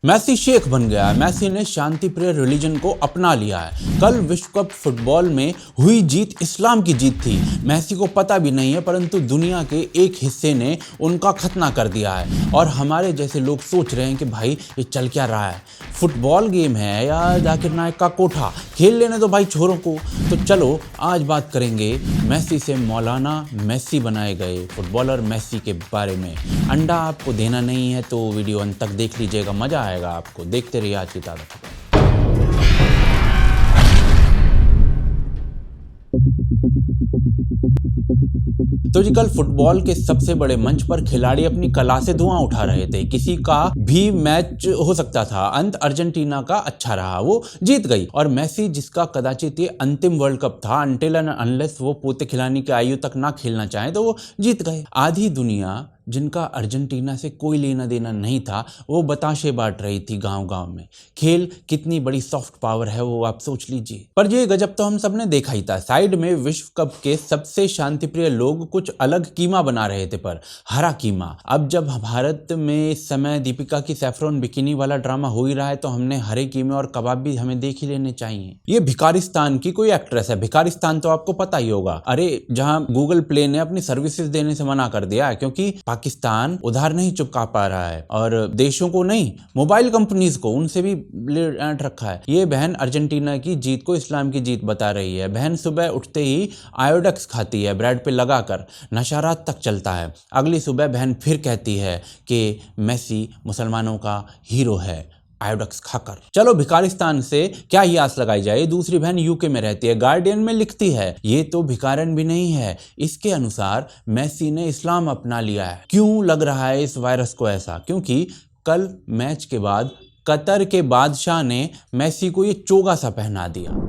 मैसी शेख बन गया है। मैसी ने शांति प्रिय रिलीजन को अपना लिया है। कल विश्व कप फुटबॉल में हुई जीत इस्लाम की जीत थी। मैसी को पता भी नहीं है, परंतु दुनिया के एक हिस्से ने उनका खतना कर दिया है। और हमारे जैसे लोग सोच रहे हैं कि भाई ये चल क्या रहा है, फुटबॉल गेम है या जाकिर नायक का कोठा, खेल लेने दो भाई छोरों को। तो चलो आज बात करेंगे मैसी से मौलाना मैसी बनाए गए फुटबॉलर मैसी के बारे में। अंडा आपको देना नहीं है तो वीडियो अंत तक देख लीजिएगा, मजा आएगा आपको। देखते रहिए आज की ताज़ा खबर। तो जी कल फुटबॉल के सबसे बड़े मंच पर खिलाड़ी अपनी कला से धुआं उठा रहे थे। किसी का भी मैच हो सकता था, अंत अर्जेंटीना का अच्छा रहा, वो जीत गई। और मैसी जिसका कदाचित ये अंतिम वर्ल्ड कप था, अनटिल एंड अनलेस वो पोते खिलानी की आयु तक ना खेलना चाहे, तो वो जीत गए। आधी दुनिया जिनका अर्जेंटीना से कोई लेना देना नहीं था, वो बताशे बांट रही थी गांव-गांव में। खेल कितनी बड़ी सॉफ्ट पावर है वो आप सोच लीजिए। पर ये गजब तो हम सबने देखा ही था। साइड में विश्व कप के सबसे शांतिप्रिय लोग कुछ अलग कीमा बना रहे थे, पर हरा कीमा। अब जब भारत में इस समय दीपिका की सैफरन बिकिनी वाला ड्रामा हो ही रहा है, तो हमने हरे कीमे और कबाब भी हमें देख ही लेने चाहिए। ये भिखारिस्तान की कोई एक्ट्रेस है। भिखारिस्तान तो आपको पता ही होगा, अरे जहां गूगल प्ले ने अपनी सर्विसेज देने से मना कर दिया है, क्योंकि पाकिस्तान उधार नहीं चुका पा रहा है और देशों को नहीं, मोबाइल कंपनीज को, उनसे भी ऐंठ रखा है। ये बहन अर्जेंटीना की जीत को इस्लाम की जीत बता रही है। बहन सुबह उठते ही आयोडेक्स खाती है ब्रेड पे लगाकर, नशा रात तक चलता है। अगली सुबह बहन फिर कहती है कि मैसी मुसलमानों का हीरो है, आयोडेक्स खाकर। चलो भिखारिस्तान से क्या ही आस लगाई जाए। दूसरी बहन यूके में रहती है, गार्डियन में लिखती है ये तो भिखारन भी नहीं है। इसके अनुसार मैसी ने इस्लाम अपना लिया है। क्यों लग रहा है इस वायरस को ऐसा? क्योंकि कल मैच के बाद कतर के बादशाह ने मैसी को ये चोगा सा पहना दिया।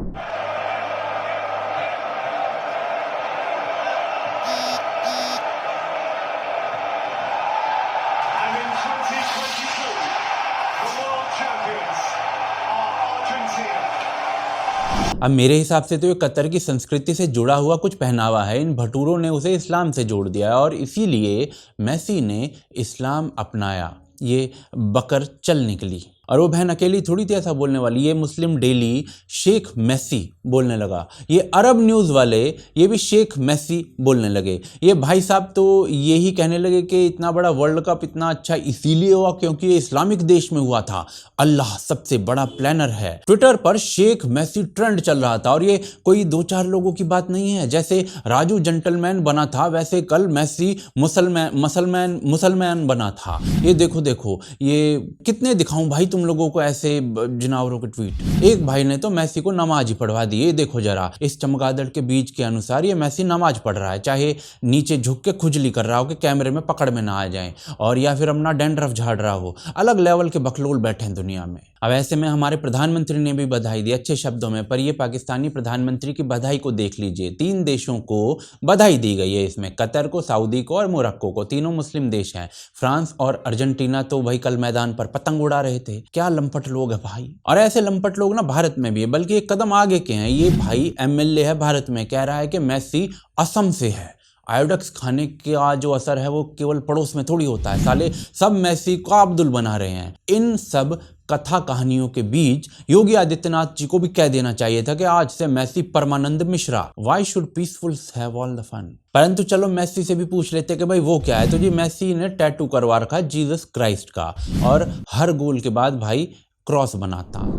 अब मेरे हिसाब से तो ये कतर की संस्कृति से जुड़ा हुआ कुछ पहनावा है। इन भटूरों ने उसे इस्लाम से जोड़ दिया और इसीलिए मैसी ने इस्लाम अपनाया। ये बकर चल निकली। और वो बहन अकेली थोड़ी थी ऐसा बोलने वाली। ये मुस्लिम डेली शेख मैसी बोलने लगा, ये अरब न्यूज़ वाले ये भी शेख मैसी बोलने लगे। ये भाई साहब तो यही कहने लगे कि इतना बड़ा वर्ल्ड कप इतना अच्छा इसीलिए हुआ क्योंकि ये इस्लामिक देश में हुआ था, अल्लाह सबसे बड़ा प्लानर है। ट्विटर पर शेख मैसी ट्रेंड चल रहा था और ये कोई 2-4 लोगों की बात नहीं है। जैसे राजू जेंटलमैन बना था, वैसे कल मैसी मुसलमान बना था। ये देखो ये कितने दिखाऊं भाई तुम लोगों को ऐसे जिनावरों के ट्वीट। एक भाई ने तो मैसी को नमाज ही पढ़वा दी। ये देखो जरा, इस चमगादड़ के बीज के अनुसार ये मैसी नमाज पढ़ रहा है, चाहे नीचे झुक के खुजली कर रहा हो कि कैमरे में पकड़ में ना आ जाए, और या फिर अपना डैंड्रफ झाड़ रहा हो। अलग लेवल के बकलोल बैठे हैं दुनिया में। अब ऐसे में हमारे प्रधानमंत्री ने भी बधाई दी अच्छे शब्दों में, पर ये पाकिस्तानी प्रधानमंत्री की बधाई को देख लीजिए। 3 देशों को बधाई दी गई है इसमें, कतर को, सऊदी को और मोरक्को को। तीनों मुस्लिम देश हैं। फ्रांस और अर्जेंटीना तो वही कल मैदान पर पतंग उड़ा रहे थे। क्या लंपट लोग है भाई। और ऐसे लंपट लोग ना भारत में भी है, बल्कि एक कदम आगे के हैं। ये भाई एमएलए है भारत में, कह रहा है कि मैसी असम से है। आयोडेक्स खाने का जो असर है वो केवल पड़ोस में थोड़ी होता है। साले सब मैसी को अब्दुल बना रहे हैं। इन सब कथा कहानियों के बीच योगी आदित्यनाथ जी को भी कह देना चाहिए था कि आज से मैसी Paramanand Mishra. Why should peaceful have all the fun. परंतु चलो मैसी से भी पूछ लेते कि भाई वो क्या है। तो जी मैसी ने टैटू करवा रखा है जीसस क्राइस्ट का, और हर गोल के बाद भाई क्रॉस बनाता।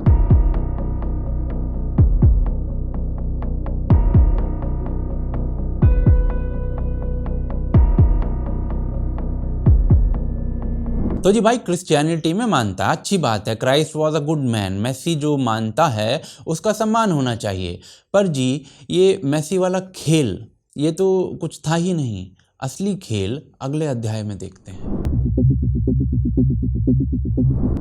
तो जी भाई क्रिश्चियनिटी में मानता है, अच्छी बात है, Christ was a good man. मैसी जो मानता है उसका सम्मान होना चाहिए। पर जी ये मैसी वाला खेल ये तो कुछ था ही नहीं। असली खेल अगले अध्याय में देखते हैं।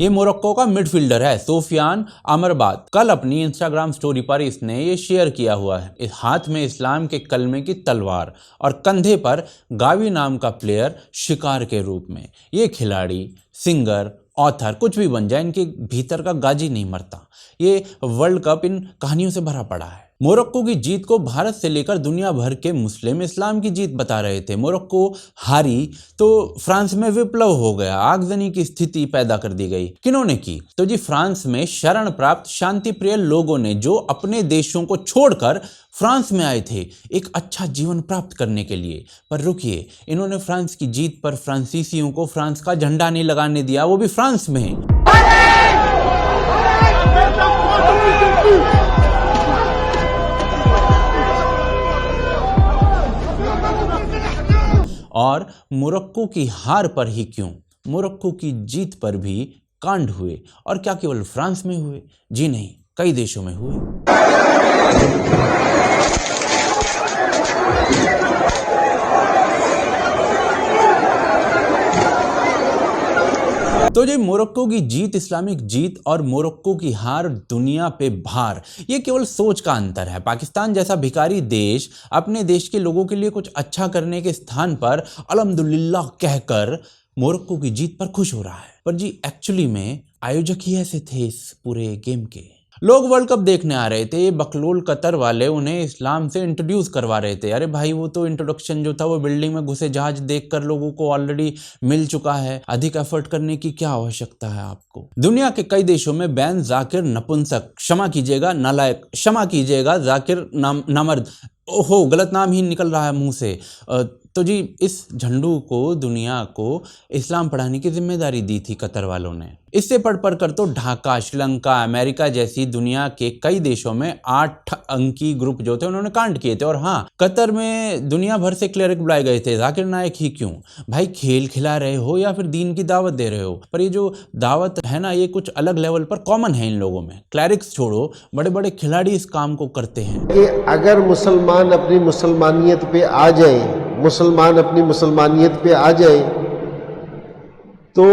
ये मोरक्को का मिडफील्डर है सोफियान अमरबात। कल अपनी इंस्टाग्राम स्टोरी पर इसने ये शेयर किया हुआ है। इस हाथ में इस्लाम के कलमे की तलवार और कंधे पर गावी नाम का प्लेयर शिकार के रूप में। ये खिलाड़ी, सिंगर, ऑथर कुछ भी बन जाए, इनके भीतर का गाजी नहीं मरता। ये वर्ल्ड कप इन कहानियों से भरा पड़ा है। मोरक्को की जीत को भारत से लेकर दुनिया भर के मुस्लिम इस्लाम की जीत बता रहे थे। मोरक्को हारी तो फ्रांस में विप्लव हो गया, आगजनी की स्थिति पैदा कर दी गई। किन्होंने की? तो जी फ्रांस में शरण प्राप्त शांति प्रिय लोगों ने, जो अपने देशों को छोड़कर फ्रांस में आए थे एक अच्छा जीवन प्राप्त करने के लिए। पर रुकिए, इन्होंने फ्रांस की जीत पर फ्रांसीसियों को फ्रांस का झंडा नहीं लगाने दिया, वो भी फ्रांस में। और मोरक्को की हार पर ही क्यों, मोरक्को की जीत पर भी कांड हुए। और क्या केवल फ्रांस में हुए? जी नहीं, कई देशों में हुए। तो जी मोरक्को की जीत इस्लामिक जीत और मोरक्को की हार दुनिया पे भार, ये केवल सोच का अंतर है। पाकिस्तान जैसा भिखारी देश अपने देश के लोगों के लिए कुछ अच्छा करने के स्थान पर अल्हम्दुलिल्लाह कहकर मोरक्को की जीत पर खुश हो रहा है। पर जी एक्चुअली में आयोजक ही ऐसे थे इस पूरे गेम के। लोग वर्ल्ड कप देखने आ रहे थे, ये बकलोल कतर वाले उन्हें इस्लाम से इंट्रोड्यूस करवा रहे थे। अरे भाई, वो तो इंट्रोडक्शन जो था वो बिल्डिंग में घुसे जहाज देखकर लोगों को ऑलरेडी मिल चुका है। अधिक एफर्ट करने की क्या आवश्यकता है आपको? दुनिया के कई देशों में बैन जाकिर नपुंसक, क्षमा कीजिएगा नालायक, क्षमा कीजिएगा जाकिर नामर्द, ओहो गलत नाम ही निकल रहा है मुंह से। तो जी इस झंडू को, दुनिया को इस्लाम पढ़ाने की जिम्मेदारी दी थी कतर वालों ने। इससे पढ़ कर तो ढाका, श्रीलंका, अमेरिका जैसी दुनिया के कई देशों में 8 अंकी ग्रुप जो थे उन्होंने कांड किए थे। और हाँ, कतर में दुनिया भर से क्लेरिक बुलाए गए थे। जाकिर नायक ही क्यों? भाई खेल खिला रहे हो या फिर दीन की दावत दे रहे हो? पर ये जो दावत है ना, ये कुछ अलग लेवल पर कॉमन है इन लोगों में। क्लैरिक्स छोड़ो, बड़े बड़े खिलाड़ी इस काम को करते हैं कि अगर मुसलमान अपनी मुसलमानियत पे आ जाए, मुसलमान अपनी मुसलमानियत पे आ जाए, तो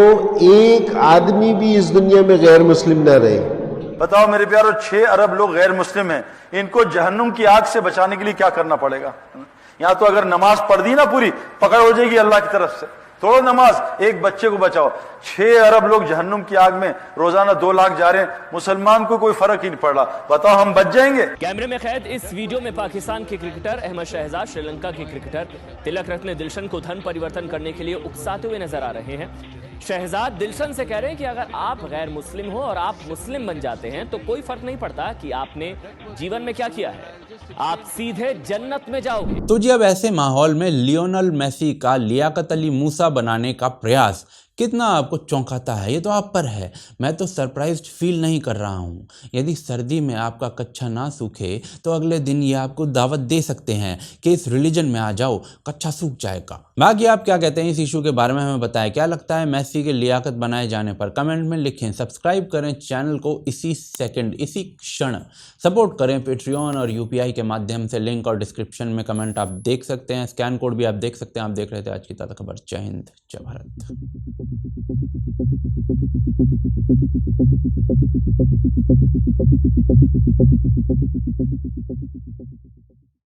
एक आदमी भी इस दुनिया में गैर मुस्लिम न रहे। बताओ मेरे प्यारो, 6 अरब लोग गैर मुस्लिम हैं, इनको जहन्नुम की आग से बचाने के लिए क्या करना पड़ेगा? यहां तो अगर नमाज पढ़ दी ना पूरी, पकड़ हो जाएगी अल्लाह की तरफ से। थोड़ा नमाज, एक बच्चे को बचाओ। 6 अरब लोग जहन्नुम की आग में रोजाना 2 लाख जा रहे हैं, मुसलमान को कोई फर्क ही नहीं पड़ रहा। बताओ हम बच जाएंगे? कैमरे में कैद इस वीडियो में पाकिस्तान के क्रिकेटर अहमद शहजाद, श्रीलंका के क्रिकेटर तिलक रत्ने दिलशन को धन परिवर्तन करने के लिए उकसाते हुए नजर आ रहे हैं। शहजाद दिलशन से कह रहे हैं कि अगर आप गैर मुस्लिम हो और आप मुस्लिम बन जाते हैं तो कोई फर्क नहीं पड़ता कि आपने जीवन में क्या किया है, आप सीधे जन्नत में जाओगे। तो जी अब ऐसे माहौल में लियोनेल मेसी का लियाकत अली मूसा बनाने का प्रयास कितना आपको चौंकाता है, ये तो आप पर है। मैं तो सरप्राइज्ड फील नहीं कर रहा हूँ। यदि सर्दी में आपका कच्छा ना सूखे तो अगले दिन ये आपको दावत दे सकते हैं कि इस रिलीजन में आ जाओ, कच्छा सूख जाएगा। बाकी आप क्या कहते हैं इस इशू के बारे में हमें बताएं। क्या लगता है मेसी के लियाकत बनाए जाने पर? कमेंट में लिखें। सब्सक्राइब करें चैनल को इसी सेकंड, इसी क्षण। सपोर्ट करें पेट्रियन और यूपीआई के माध्यम से। लिंक और डिस्क्रिप्शन में कमेंट आप देख सकते हैं, स्कैन कोड भी आप देख सकते हैं। आप देख रहे थे आज की ताज़ा खबर। जय हिंद, जय भारत।